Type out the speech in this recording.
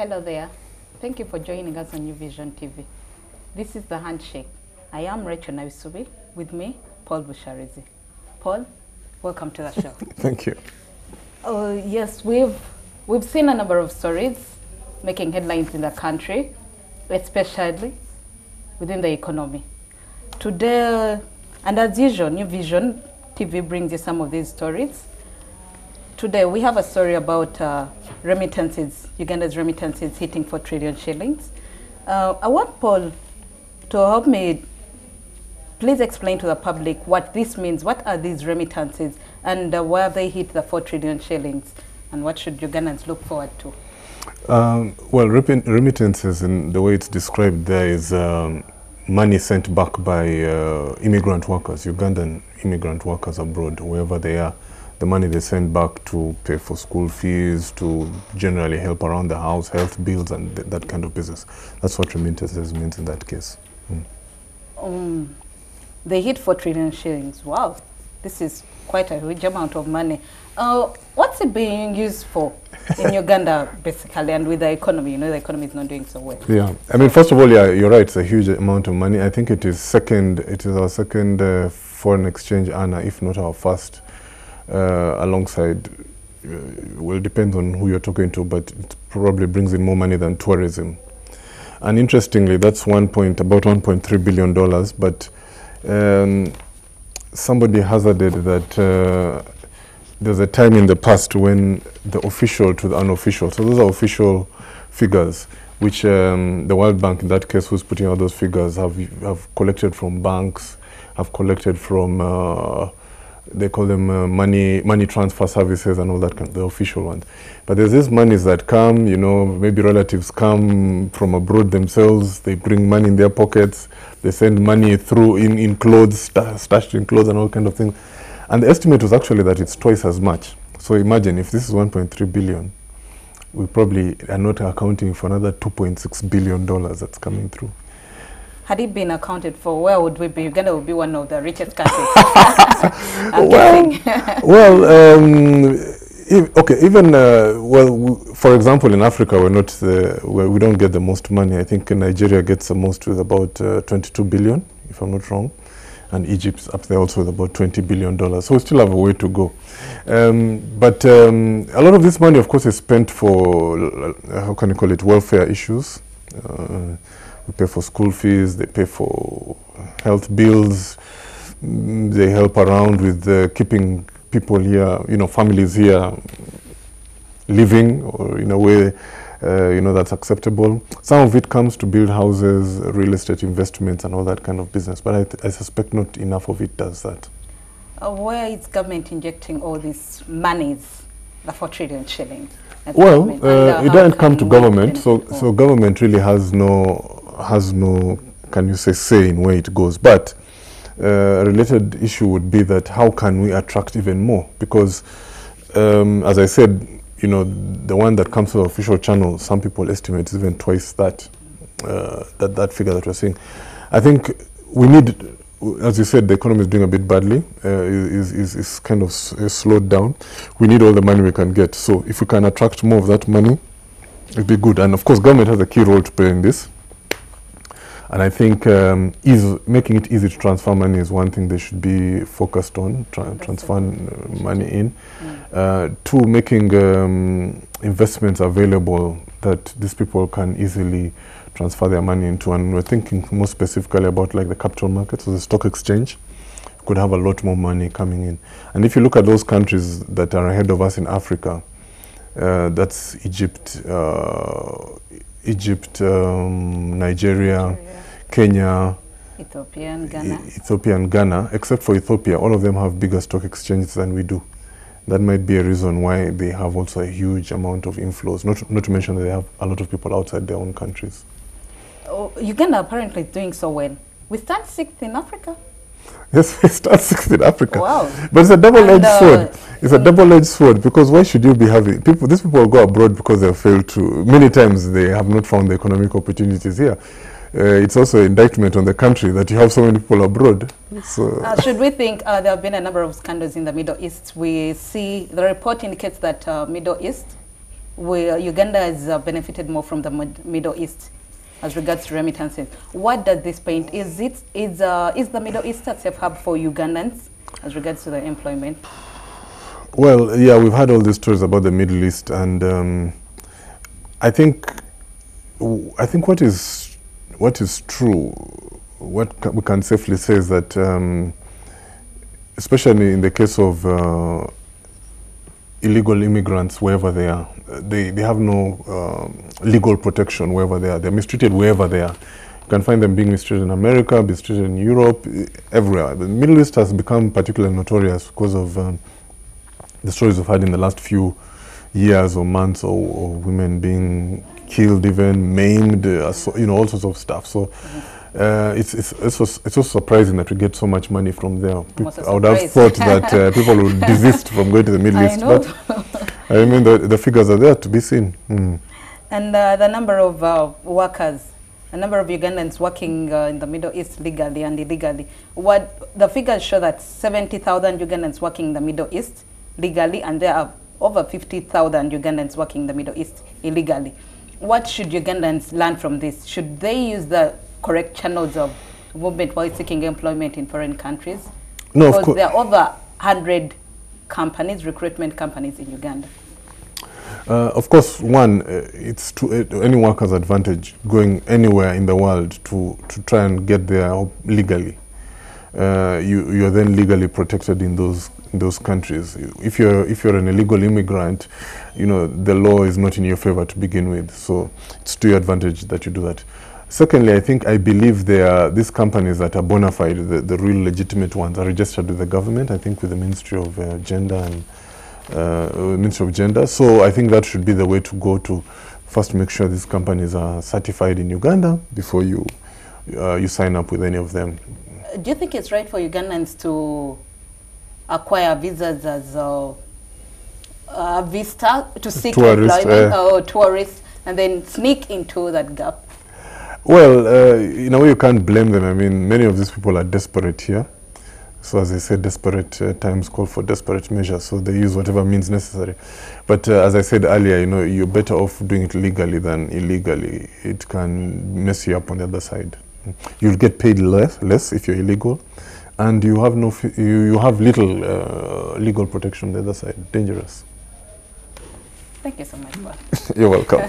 Hello there. Thank you for joining us on New Vision TV. This is the Handshake. I am Rachel Naisubi. With me, Paul Busharizi. Paul, welcome to the show. Thank you. Yes, we've seen a number of stories making headlines in the country, especially within the economy. Today, and as usual, New Vision TV brings you some of these stories. Today, we have a story about remittances, Uganda's remittances hitting 4 trillion shillings. I want Paul to help me please explain to the public what this means. What are these remittances and where they hit the 4 trillion shillings, and what should Ugandans look forward to? Well, remittances, in the way it's described there, is money sent back by immigrant workers, Ugandan immigrant workers abroad, wherever they are. The money they send back to pay for school fees, to generally help around the house, health bills, and that kind of business. That's what remittances means in that case. They hit 4 trillion shillings. Wow, this is quite a huge amount of money. What's it being used for in Uganda, basically, and with the economy? You know, the economy is not doing so well. Yeah, I mean, first of all, yeah, you're right. It's a huge amount of money. I think it is our second foreign exchange earner, if not our first, alongside, well, it depends on who you're talking to, but it probably brings in more money than tourism. And interestingly, that's about $1.3 billion, but somebody hazarded that there's a time in the past when the official to the unofficial, so those are official figures, which the World Bank, in that case, who's putting out those figures, have collected from banks, have collected from, they call them money transfer services and all that kind of, the official ones. But there's these monies that come, you know, maybe relatives come from abroad themselves, they bring money in their pockets, they send money through in clothes, stashed in clothes and all kind of things. And the estimate was actually that it's twice as much. So imagine if this is 1.3 billion, we probably are not accounting for another $2.6 billion that's coming through. Had it been accounted for, where would we be? Uganda would be one of the richest countries. For example, in Africa, we don't get the most money. I think Nigeria gets the most with about 22 billion, if I'm not wrong. And Egypt's up there also with about $20 billion. So we still have a way to go. But a lot of this money, of course, is spent for, how can you call it, welfare issues. We pay for school fees, they pay for health bills, they help around with keeping people here, you know, families here living, or in a way, you know, that's acceptable. Some of it comes to build houses, real estate investments and all that kind of business, but I suspect not enough of it does that. Where is government injecting all these monies, the 4 trillion shillings? Well, it doesn't come to government, so government really has no, can you say in where it goes. But a related issue would be that how can we attract even more? Because, as I said, you know, the one that comes to the official channel, some people estimate is even twice that, that figure that we're seeing. I think we need, as you said, the economy is doing a bit badly, is kind of slowed down. We need all the money we can get. So if we can attract more of that money, it'd be good. And of course, government has a key role to play in this. And I think making it easy to transfer money is one thing they should be focused on, transfer money in. Two, making investments available that these people can easily transfer their money into. And we're thinking more specifically about like the capital market, so the stock exchange could have a lot more money coming in. And if you look at those countries that are ahead of us in Africa, that's Egypt, Nigeria, Kenya, Ethiopia and Ghana. Except for Ethiopia, all of them have bigger stock exchanges than we do. That might be a reason why they have also a huge amount of inflows, not to mention that they have a lot of people outside their own countries. Uganda apparently is doing so well. We stand 6th in Africa. Yes, we start 6th in Africa. Wow. But it's a double-edged sword. It's a double-edged sword, because why should you be having these people go abroad because they failed to, many times they have not found the economic opportunities here. It's also an indictment on the country that you have so many people abroad. So should we think there have been a number of scandals in the Middle East? We see the report indicates that Middle East where Uganda has benefited more from the Middle East as regards to remittances. What does this paint? Is the Middle East a safe hub for Ugandans as regards to the employment? Well, yeah, we've had all these stories about the Middle East, and I think what is true, what we can safely say is that, especially in the case of illegal immigrants, wherever they are, they have no legal protection wherever they are. They're mistreated wherever they are. You can find them being mistreated in America, mistreated in Europe, everywhere. The Middle East has become particularly notorious because of the stories we've had in the last few years or months, or women being killed, even maimed, you know, all sorts of stuff. So it's so surprising that we get so much money from there. I would have thought that people would desist from going to the Middle East, but I mean the figures are there to be seen. And the number of workers, a number of Ugandans working in the Middle East legally and illegally. What the figures show that 70,000 Ugandans working in the Middle East legally, and there are over 50,000 Ugandans working in the Middle East illegally. What should Ugandans learn from this? Should they use the correct channels of movement while seeking employment in foreign countries? No, because of course. there are over 100 companies, recruitment companies in Uganda. Of course, one, it's to any worker's advantage going anywhere in the world to try and get there legally. You're then legally protected in those countries. If you're an illegal immigrant, you know, the law is not in your favor to begin with, so it's to your advantage that you do that. Secondly, I believe these companies that are bona fide, the real legitimate ones, are registered with the government, I think with the Ministry of Gender and Ministry of Gender. So I think that should be the way to go, to first make sure these companies are certified in Uganda before you sign up with any of them. Do you think it's right for Ugandans to acquire visas as a visa to seek employment, or tourists, and then sneak into that gap? Well, in a way you can't blame them. I mean, many of these people are desperate here. So as I said, desperate times call for desperate measures, so they use whatever means necessary. But as I said earlier, you know, you're better off doing it legally than illegally. It can mess you up on the other side. You'll get paid less if you're illegal, and you have you have little legal protection on the other side. Dangerous. Thank you so much. You're welcome.